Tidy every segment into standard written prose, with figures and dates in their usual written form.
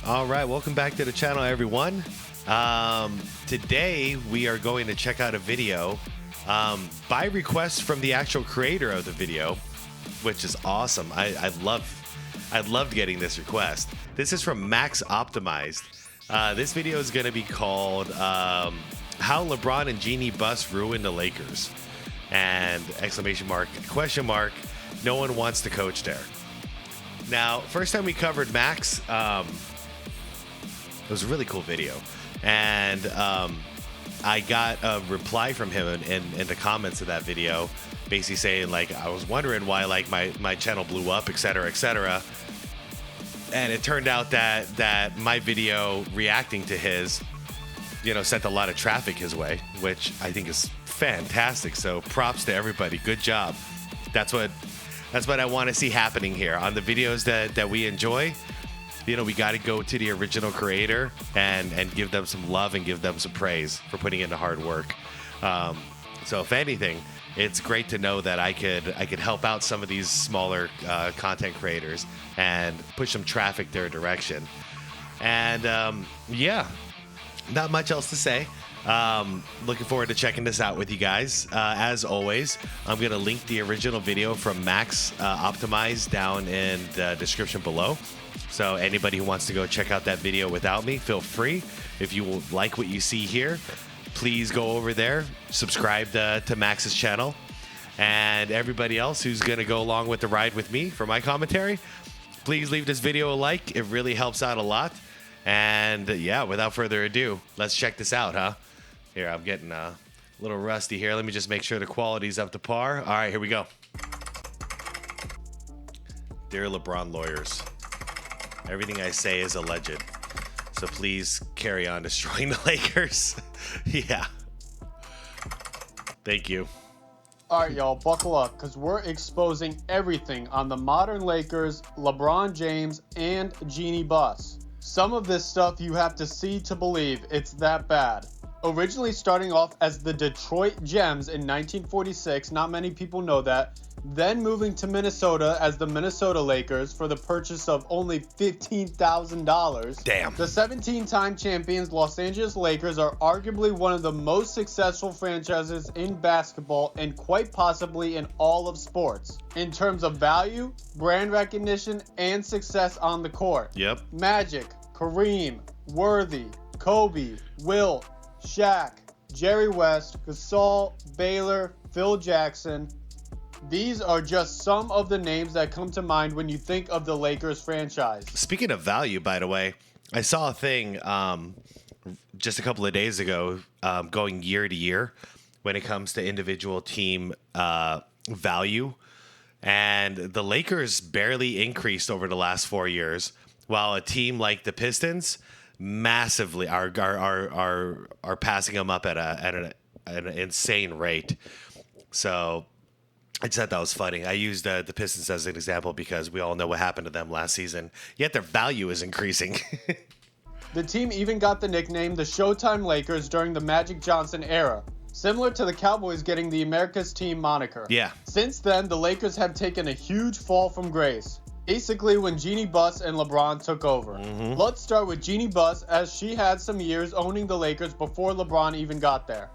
All right, welcome back to the channel, everyone. Today we are going to check out a video by request from the actual creator of the video, which is awesome. I loved getting this request. This is from Max Optimized. This video is going to be called "How LeBron and Jeanie Buss Ruined the Lakers," and exclamation mark, question mark. No one wants to coach there. Now, first time we covered Max, it was a really cool video, and I got a reply from him in the comments of that video, basically saying like, I was wondering why like my channel blew up, etc., etc. And it turned out that my video reacting to his, sent a lot of traffic his way, which I think is fantastic. So props to everybody. Good job. That's what I want to see happening here on the videos that we enjoy. We got to go to the original creator and give them some love and give them some praise for putting in the hard work. So if anything, it's great to know that I could help out some of these smaller content creators and push some traffic their direction. And yeah, not much else to say. Looking forward to checking this out with you guys. As always, I'm going to link the original video from Max Optimized down in the description below. So anybody who wants to go check out that video without me, feel free. If you like what you see here, please go over there, subscribe to Max's channel. And everybody else who's going to go along with the ride with me for my commentary, please leave this video a like. It really helps out a lot. And yeah, without further ado, let's check this out, huh? Here, I'm getting a little rusty here. Let me just make sure the quality's up to par. All right, here we go. Dear LeBron lawyers, everything I say is alleged, so please carry on destroying the Lakers. Yeah. Thank you. All right, y'all, buckle up, because we're exposing everything on the modern Lakers, LeBron James, and Jeanie Buss. Some of this stuff you have to see to believe. It's that bad. Originally starting off as the Detroit Gems in 1946, not many people know that. Then moving to Minnesota as the Minnesota Lakers for the purchase of only $15,000. Damn. The 17-time champions Los Angeles Lakers are arguably one of the most successful franchises in basketball and quite possibly in all of sports. In terms of value, brand recognition, and success on the court. Yep. Magic, Kareem, Worthy, Kobe, Wilt, Shaq, Jerry West, Gasol, Baylor, Phil Jackson. These are just some of the names that come to mind when you think of the Lakers franchise. Speaking of value, by the way, I saw a thing just a couple of days ago going year to year when it comes to individual team value. And the Lakers barely increased over the last 4 years, while a team like the Pistons massively are passing them up at an insane rate. So I just thought that was funny. I used the Pistons as an example because we all know what happened to them last season, yet their value is increasing. The team even got the nickname the Showtime Lakers during the Magic Johnson era, similar to the Cowboys getting the America's Team moniker. Yeah. Since then, the Lakers have taken a huge fall from grace, basically when Jeanie Buss and LeBron took over. Mm-hmm. Let's start with Jeanie Buss, as she had some years owning the Lakers before LeBron even got there.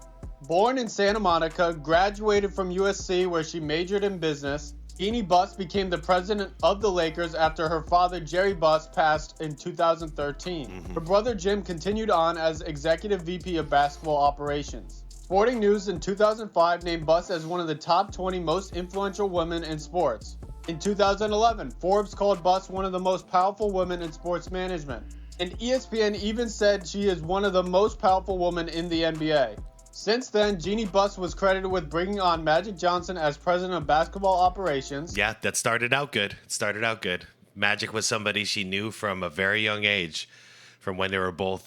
Born in Santa Monica, graduated from USC where she majored in business, Jeanie Buss became the president of the Lakers after her father Jerry Buss passed in 2013. Mm-hmm. Her brother Jim continued on as executive VP of basketball operations. Sporting News in 2005 named Buss as one of the top 20 most influential women in sports. In 2011, Forbes called Buss one of the most powerful women in sports management. And ESPN even said she is one of the most powerful women in the NBA. Since then, Jeanie Buss was credited with bringing on Magic Johnson as president of basketball operations. Yeah, that started out good. Magic was somebody she knew from a very young age, from when they were both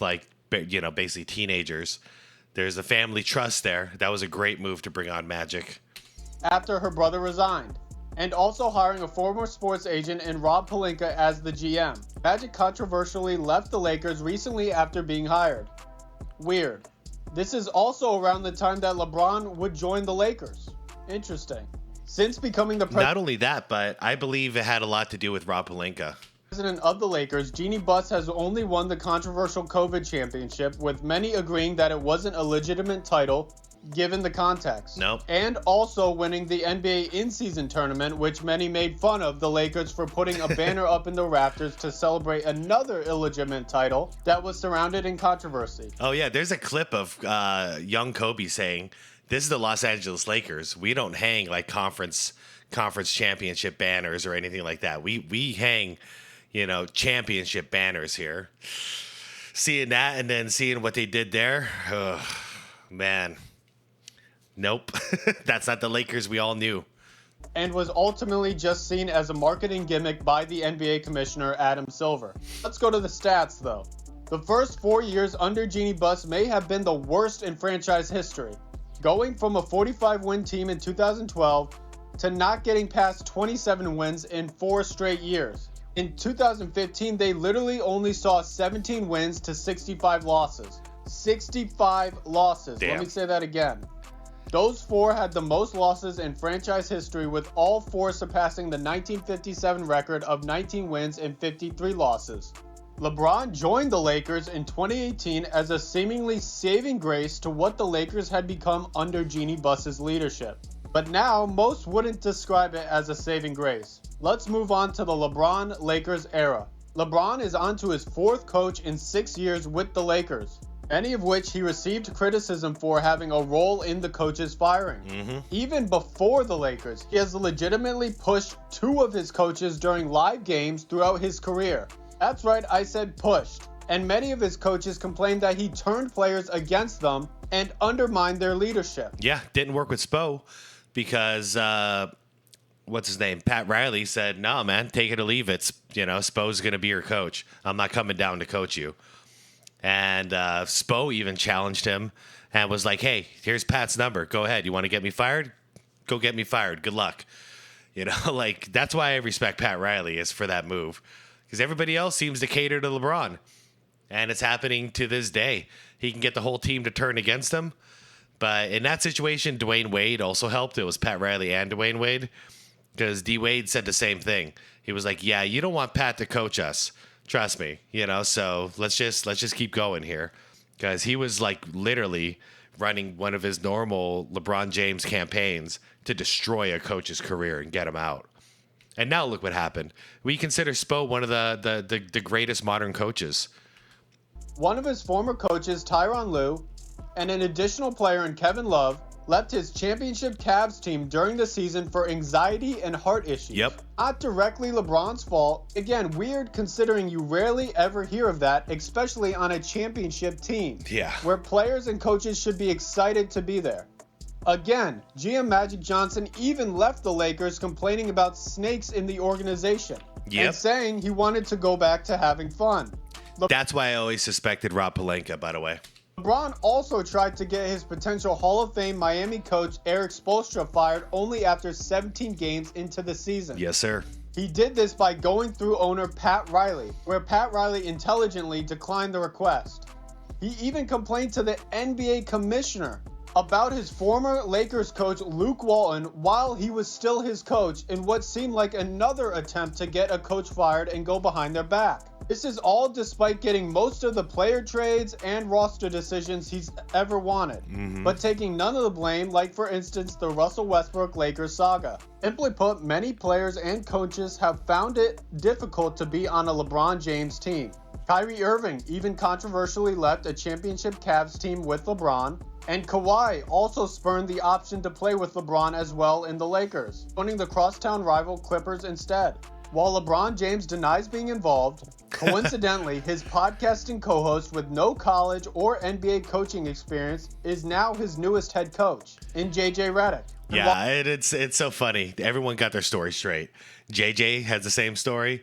basically teenagers. There's a family trust there. That was a great move to bring on Magic. After her brother resigned. And also hiring a former sports agent in Rob Pelinka as the GM. Magic controversially left the Lakers recently after being hired. Weird. This is also around the time that LeBron would join the Lakers. Interesting. Since becoming the Not only that, but I believe it had a lot to do with Rob Pelinka. President of the Lakers, Jeanie Buss has only won the controversial COVID championship, with many agreeing that it wasn't a legitimate title given the context. Nope. And also winning the NBA in-season tournament, which many made fun of the Lakers for putting a banner up in the rafters to celebrate another illegitimate title that was surrounded in controversy. Oh, yeah. There's a clip of young Kobe saying, "This is the Los Angeles Lakers. We don't hang like conference championship banners or anything like that. We hang, championship banners here." Seeing that and then seeing what they did there, man. Nope. That's not the Lakers we all knew. And was ultimately just seen as a marketing gimmick by the NBA commissioner, Adam Silver. Let's go to the stats, though. The first 4 years under Jeanie Buss may have been the worst in franchise history, going from a 45-win team in 2012 to not getting past 27 wins in 4 straight years. In 2015, they literally only saw 17 wins to 65 losses. 65 losses. Damn. Let me say that again. Those 4 had the most losses in franchise history, with all 4 surpassing the 1957 record of 19 wins and 53 losses. LeBron joined the Lakers in 2018 as a seemingly saving grace to what the Lakers had become under Jeanie Buss's leadership. But now, most wouldn't describe it as a saving grace. Let's move on to the LeBron Lakers era. LeBron is on to his 4th coach in 6 years with the Lakers, any of which he received criticism for having a role in the coach's firing. Even before the Lakers, he has legitimately pushed 2 of his coaches during live games throughout his career. That's right, I said pushed. And many of his coaches complained that he turned players against them and undermined their leadership. Yeah, didn't work with Spo because, what's his name? Pat Riley said, "No, man, take it or leave it. Spo's going to be your coach. I'm not coming down to coach you." And Spo even challenged him and was like, "Hey, here's Pat's number. Go ahead. You want to get me fired? Go get me fired. Good luck." That's why I respect Pat Riley, is for that move. Because everybody else seems to cater to LeBron. And it's happening to this day. He can get the whole team to turn against him. But in that situation, Dwayne Wade also helped. It was Pat Riley and Dwayne Wade. Because D. Wade said the same thing. He was like, "Yeah, you don't want Pat to coach us. Trust me, so let's just keep going here." Because he was like literally running one of his normal LeBron James campaigns to destroy a coach's career and get him out. And now look what happened. We consider Spo one of the greatest modern coaches. One of his former coaches, Tyronn Lue, and an additional player in Kevin Love, left his championship Cavs team during the season for anxiety and heart issues. Yep. Not directly LeBron's fault. Again, weird considering you rarely ever hear of that, especially on a championship team. Yeah. Where players and coaches should be excited to be there. Again, GM Magic Johnson even left the Lakers complaining about snakes in the organization. Yep. And saying he wanted to go back to having fun. That's why I always suspected Rob Pelinka, by the way. LeBron also tried to get his potential Hall of Fame Miami coach Eric Spoelstra fired only after 17 games into the season. Yes, sir. He did this by going through owner Pat Riley, where Pat Riley intelligently declined the request. He even complained to the NBA commissioner about his former Lakers coach Luke Walton while he was still his coach, in what seemed like another attempt to get a coach fired and go behind their back. This is all despite getting most of the player trades and roster decisions he's ever wanted, but taking none of the blame, like for instance the Russell Westbrook Lakers saga. Simply put, many players and coaches have found it difficult to be on a LeBron James team. Kyrie Irving even controversially left a championship Cavs team with LeBron, and Kawhi also spurned the option to play with LeBron as well in the Lakers, joining the crosstown rival Clippers instead. While LeBron James denies being involved, coincidentally, his podcasting co-host with no college or NBA coaching experience is now his newest head coach, in JJ Redick. Yeah, it's so funny. Everyone got their story straight. JJ has the same story.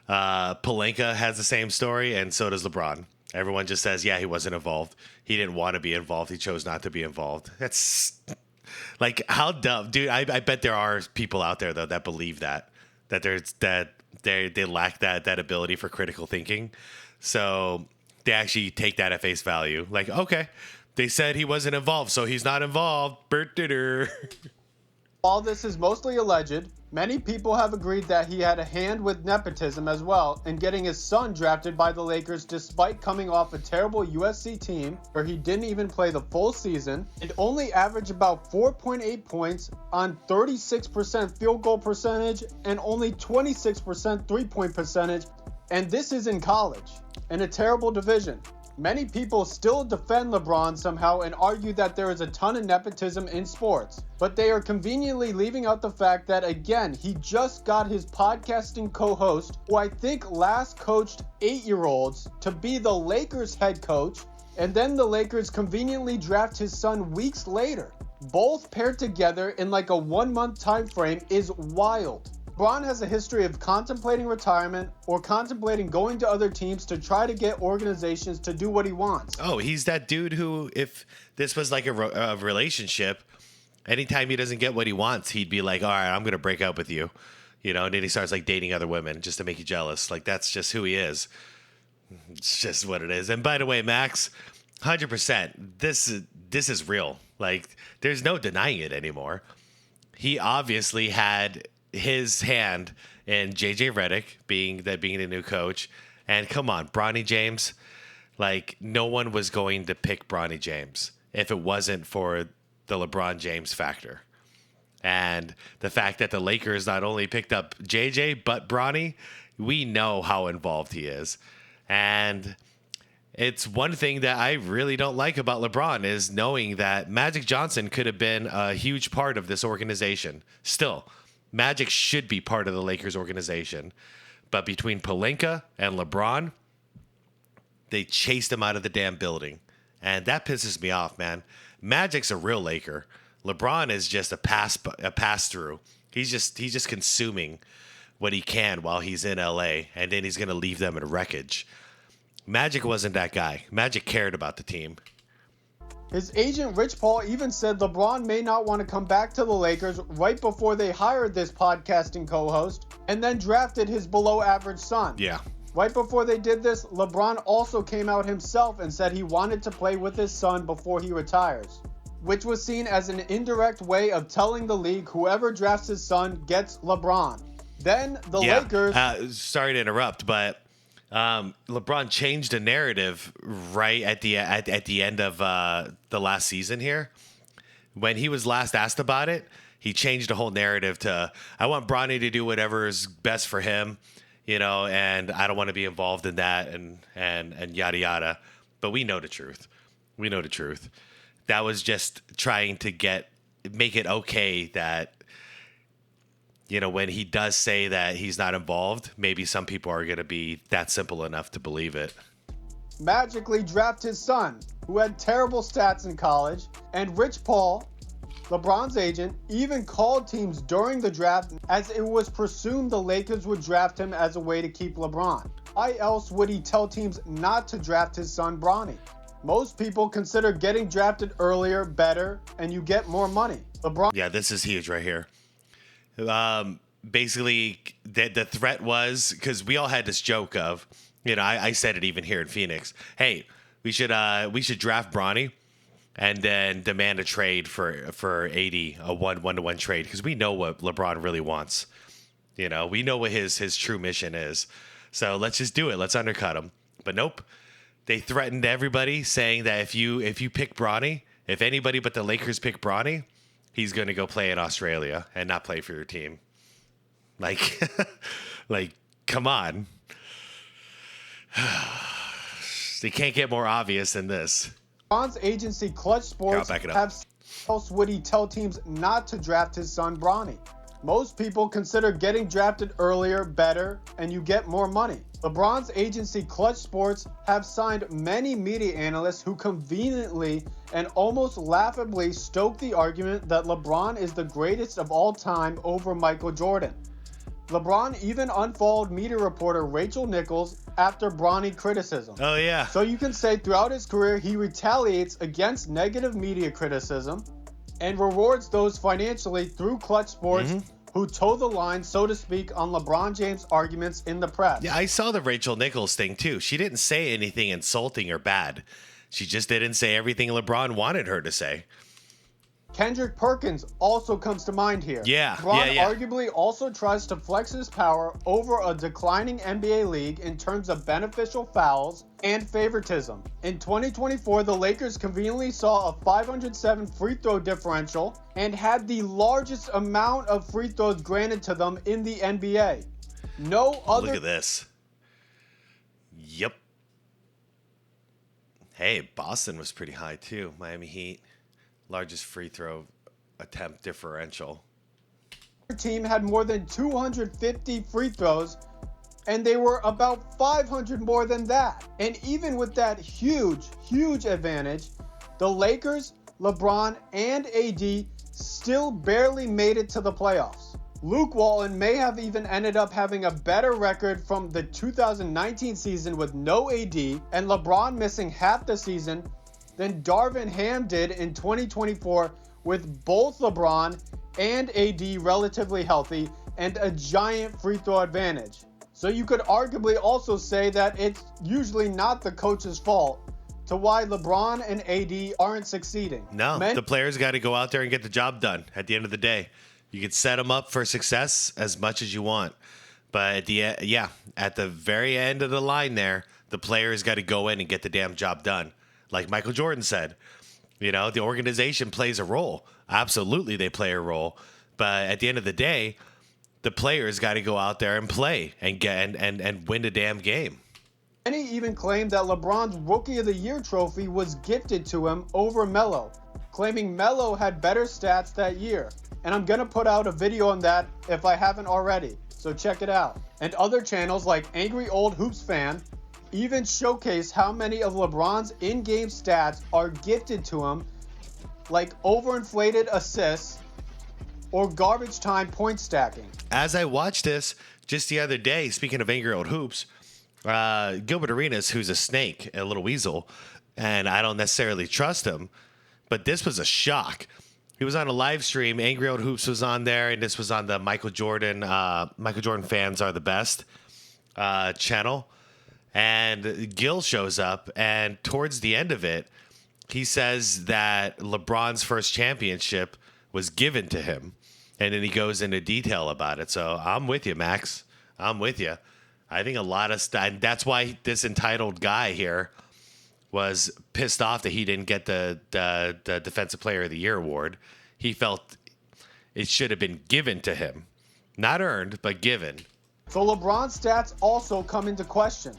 Pelinka has the same story, and so does LeBron. Everyone just says, yeah, he wasn't involved. He didn't want to be involved. He chose not to be involved. That's like, how dumb, dude. I bet there are people out there though that believe that they lack that ability for critical thinking. So they actually take that at face value. Like, okay, they said he wasn't involved, so he's not involved. While this is mostly alleged, many people have agreed that he had a hand with nepotism as well in getting his son drafted by the Lakers despite coming off a terrible USC team where he didn't even play the full season and only averaged about 4.8 points on 36% field goal percentage and only 26% three-point percentage, and this is in college, in a terrible division. Many people still defend LeBron somehow and argue that there is a ton of nepotism in sports, but they are conveniently leaving out the fact that, again, he just got his podcasting co-host, who I think last coached 8-year-olds, to be the Lakers head coach, and then the Lakers conveniently draft his son weeks later. Both paired together in like a 1-month time frame is wild. LeBron has a history of contemplating retirement or contemplating going to other teams to try to get organizations to do what he wants. Oh, he's that dude who, if this was like a relationship, anytime he doesn't get what he wants, he'd be like, all right, I'm going to break up with you. You know, and then he starts like dating other women just to make you jealous. Like, that's just who he is. It's just what it is. And by the way, Max, 100%, this is real. Like, there's no denying it anymore. He obviously had his hand in JJ Redick being the new coach. And come on, Bronny James, like, no one was going to pick Bronny James if it wasn't for the LeBron James factor. And the fact that the Lakers not only picked up JJ, but Bronny, we know how involved he is. And it's one thing that I really don't like about LeBron is knowing that Magic Johnson could have been a huge part of this organization. Still, Magic should be part of the Lakers organization. But between Pelinka and LeBron, they chased him out of the damn building. And that pisses me off, man. Magic's a real Laker. LeBron is just a pass-through. He's just consuming what he can while he's in LA, and then he's going to leave them in wreckage. Magic wasn't that guy. Magic cared about the team. His agent Rich Paul even said LeBron may not want to come back to the Lakers right before they hired this podcasting co-host and then drafted his below-average son. Yeah. Right before they did this, LeBron also came out himself and said he wanted to play with his son before he retires, which was seen as an indirect way of telling the league whoever drafts his son gets LeBron. Then the Lakers... Sorry to interrupt, but LeBron changed the narrative right at the end of the last season here. When he was last asked about it, he changed the whole narrative to, I want Bronny to do whatever is best for him, you know, and I don't want to be involved in that and yada yada. But we know the truth. We know the truth. That was just trying to make it okay that, you know, when he does say that he's not involved, maybe some people are going to be that simple enough to believe it. Magically draft his son, who had terrible stats in college, and Rich Paul, LeBron's agent, even called teams during the draft as it was presumed the Lakers would draft him as a way to keep LeBron. Why else would he tell teams not to draft his son Bronny? Most people consider getting drafted earlier better, and you get more money. LeBron. Yeah, this is huge right here. Basically, the threat was, because we all had this joke of, you know, I said it even here in Phoenix. Hey, we should draft Bronny and then demand a trade for 80, a one-to-one trade, because we know what LeBron really wants. You know, we know what his true mission is. So let's just do it. Let's undercut him. But nope. They threatened everybody, saying that if you pick Bronny, if anybody but the Lakers pick Bronny, he's going to go play in Australia and not play for your team. Like, like, come on. They can't get more obvious than this. LeBron's agency Clutch Sports else would he tell teams not to draft his son Bronny? Most people consider getting drafted earlier better, and you get more money. LeBron's agency Clutch Sports have signed many media analysts who conveniently and almost laughably stoke the argument that LeBron is the greatest of all time over Michael Jordan. LeBron even unfollowed media reporter Rachel Nichols after Bronny criticism. Oh, yeah. So you can say throughout his career he retaliates against negative media criticism and rewards those financially through Clutch Sports who toe the line, so to speak, on LeBron James' arguments in the press. Yeah, I saw the Rachel Nichols thing, too. She didn't say anything insulting or bad. She just didn't say everything LeBron wanted her to say. Kendrick Perkins also comes to mind here. Yeah, LeBron yeah. arguably also tries to flex his power over a declining NBA league in terms of beneficial fouls and favoritism. In 2024, the Lakers conveniently saw a 507 free throw differential and had the largest amount of free throws granted to them in the NBA. No other. Look at this. Yep. Hey, Boston was pretty high too. Miami Heat, largest free throw attempt differential. Team had more than 250 free throws, and they were about 500 more than that. And even with that huge advantage, the Lakers, LeBron, and AD still barely made it to the playoffs. Luke Walton may have even ended up having a better record from the 2019 season with no AD and LeBron missing half the season than Darvin Ham did in 2024 with both LeBron and AD relatively healthy and a giant free throw advantage. So you could arguably also say that it's usually not the coach's fault to why LeBron and AD aren't succeeding. No, the players got to go out there and get the job done at the end of the day. You can set them up for success as much as you want. But at the very end of the line there, the players got to go in and get the damn job done. Like Michael Jordan said, the organization plays a role. Absolutely, they play a role. But at the end of the day, the players got to go out there and play and get and win the damn game. Many even claimed that LeBron's Rookie of the Year trophy was gifted to him over Melo, claiming Melo had better stats that year. And I'm going to put out a video on that if I haven't already, so check it out. And other channels like Angry Old Hoops Fan even showcase how many of LeBron's in-game stats are gifted to him, like overinflated assists or garbage time point stacking. As I watched this just the other day, speaking of Angry Old Hoops, Gilbert Arenas, who's a snake, a little weasel, and I don't necessarily trust him, but this was a shock. He was on a live stream. Angry Old Hoops was on there, and this was on the Michael Jordan Fans Are the Best channel. And Gil shows up, and towards the end of it, he says that LeBron's first championship was given to him. And then he goes into detail about it. So I'm with you, Max. I'm with you. I think a lot of stuff. That's why this entitled guy here was pissed off that he didn't get the Defensive Player of the Year award. He felt it should have been given to him. Not earned, but given. So LeBron's stats also come into question,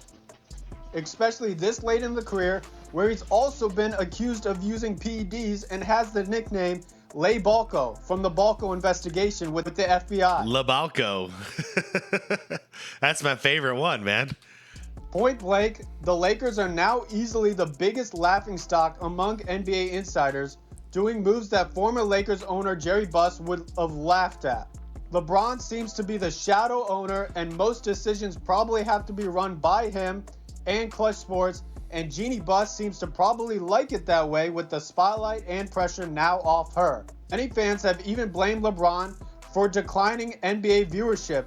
especially this late in the career, where he's also been accused of using PEDs and has the nickname Le Balco from the Balco investigation with the FBI. Le Balco. That's my favorite one, man. Point blank, the Lakers are now easily the biggest laughingstock among NBA insiders, doing moves that former Lakers owner Jeanie Buss would have laughed at. LeBron seems to be the shadow owner, and most decisions probably have to be run by him and Clutch Sports, and Jeanie Buss seems to probably like it that way with the spotlight and pressure now off her. Many fans have even blamed LeBron for declining NBA viewership,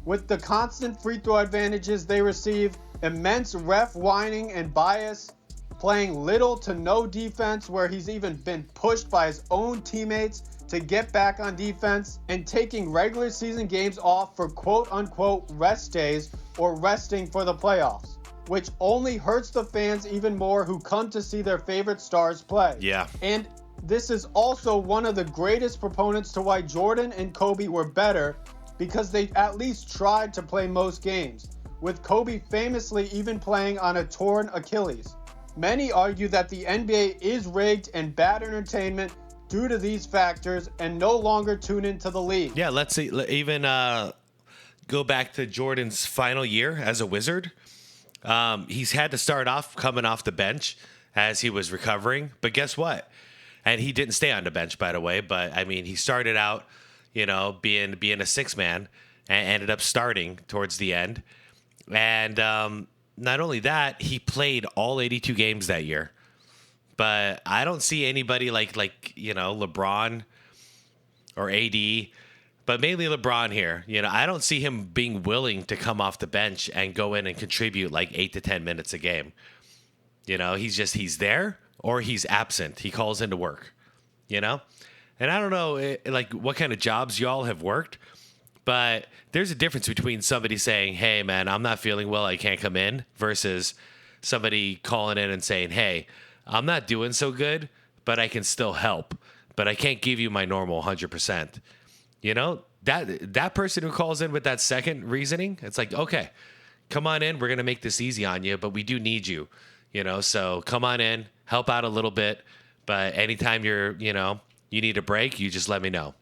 with the constant free throw advantages they receive, immense ref whining and bias, playing little to no defense where he's even been pushed by his own teammates to get back on defense, and taking regular season games off for quote-unquote rest days or resting for the playoffs, which only hurts the fans even more who come to see their favorite stars play. Yeah. And this is also one of the greatest proponents to why Jordan and Kobe were better, because they at least tried to play most games, with Kobe famously even playing on a torn Achilles. Many argue that the NBA is rigged and bad entertainment due to these factors and no longer tune into the league. Yeah, let's see. Even go back to Jordan's final year as a Wizard. He's had to start off coming off the bench as he was recovering. But guess what? And he didn't stay on the bench, by the way. But, I mean, he started out, being a six-man and ended up starting towards the end. And not only that, he played all 82 games that year. But I don't see anybody like LeBron or AD, but mainly LeBron here. I don't see him being willing to come off the bench and go in and contribute like 8 to 10 minutes a game. He's there or he's absent. He calls into work, And I don't know, like, what kind of jobs y'all have worked, but there's a difference between somebody saying, hey, man, I'm not feeling well, I can't come in, versus somebody calling in and saying, hey, I'm not doing so good, but I can still help, but I can't give you my normal 100%. You know, that person who calls in with that second reasoning, it's like, okay, come on in. We're going to make this easy on you, but we do need you, you know, so come on in, help out a little bit. But anytime you need a break, you just let me know.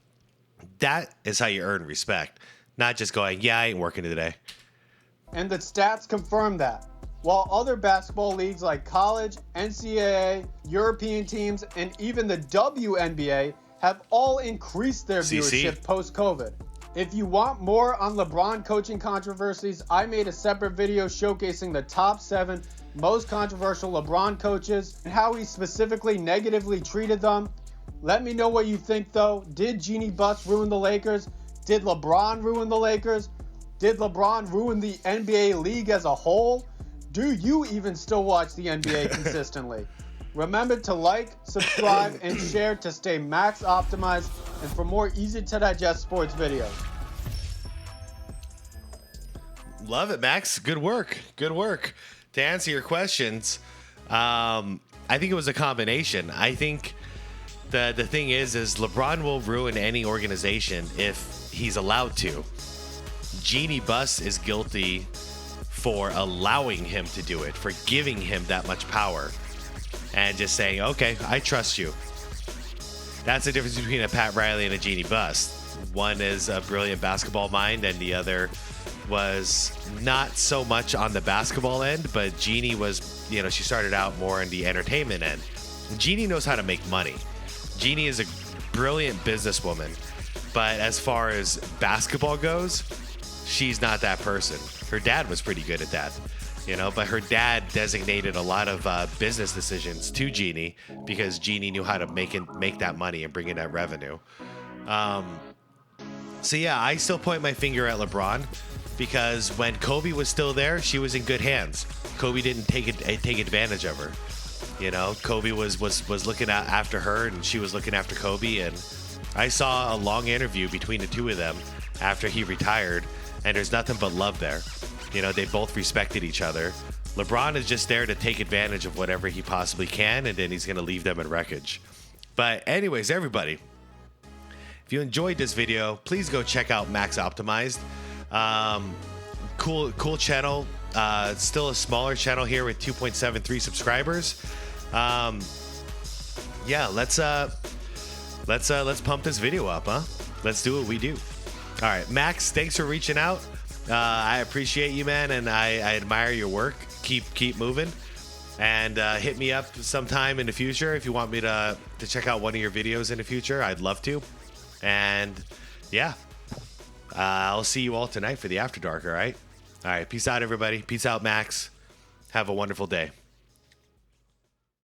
That is how you earn respect, not just going, yeah, I ain't working today. And the stats confirm that. While other basketball leagues like college, NCAA, European teams, and even the WNBA have all increased their viewership post-COVID. If you want more on LeBron coaching controversies, I made a separate video showcasing the top 7 most controversial LeBron coaches and how he specifically negatively treated them. Let me know what you think though. Did Jeanie Buss ruin the Lakers? Did LeBron ruin the Lakers? Did LeBron ruin the NBA league as a whole? Do you even still watch the NBA consistently? Remember to like, subscribe, and share to stay max optimized and for more easy to digest sports videos. Love it, Max. Good work. Good work. To answer your questions, I think it was a combination. I think the thing is LeBron will ruin any organization if he's allowed to. Jeanie Buss is guilty for allowing him to do it, for giving him that much power and just saying, okay, I trust you. That's the difference between a Pat Riley and a Jeanie Buss. One is a brilliant basketball mind and the other was not so much on the basketball end, but Jeanie was, she started out more in the entertainment end. Jeanie knows how to make money. Jeanie is a brilliant businesswoman, but as far as basketball goes, she's not that person. Her dad was pretty good at that, but her dad designated a lot of business decisions to Jeanie because Jeanie knew how to make that money and bring in that revenue. So yeah, I still point my finger at LeBron because when Kobe was still there, she was in good hands. Kobe didn't take advantage of her. Kobe was looking after her and she was looking after Kobe. And I saw a long interview between the two of them after he retired, and there's nothing but love there. They both respected each other. LeBron is just there to take advantage of whatever he possibly can, and then he's going to leave them in wreckage. But anyways, everybody, if you enjoyed this video, please go check out Max Optimized. Cool channel. It's still a smaller channel here with 2.73 subscribers. Yeah, let's pump this video up, huh? Let's do what we do. All right, Max, thanks for reaching out. I appreciate you, man, and I admire your work. Keep moving, and hit me up sometime in the future if you want me to check out one of your videos in the future. I'd love to. And yeah, I'll see you all tonight for the After Dark. All right, peace out, everybody. Peace out, Max. Have a wonderful day.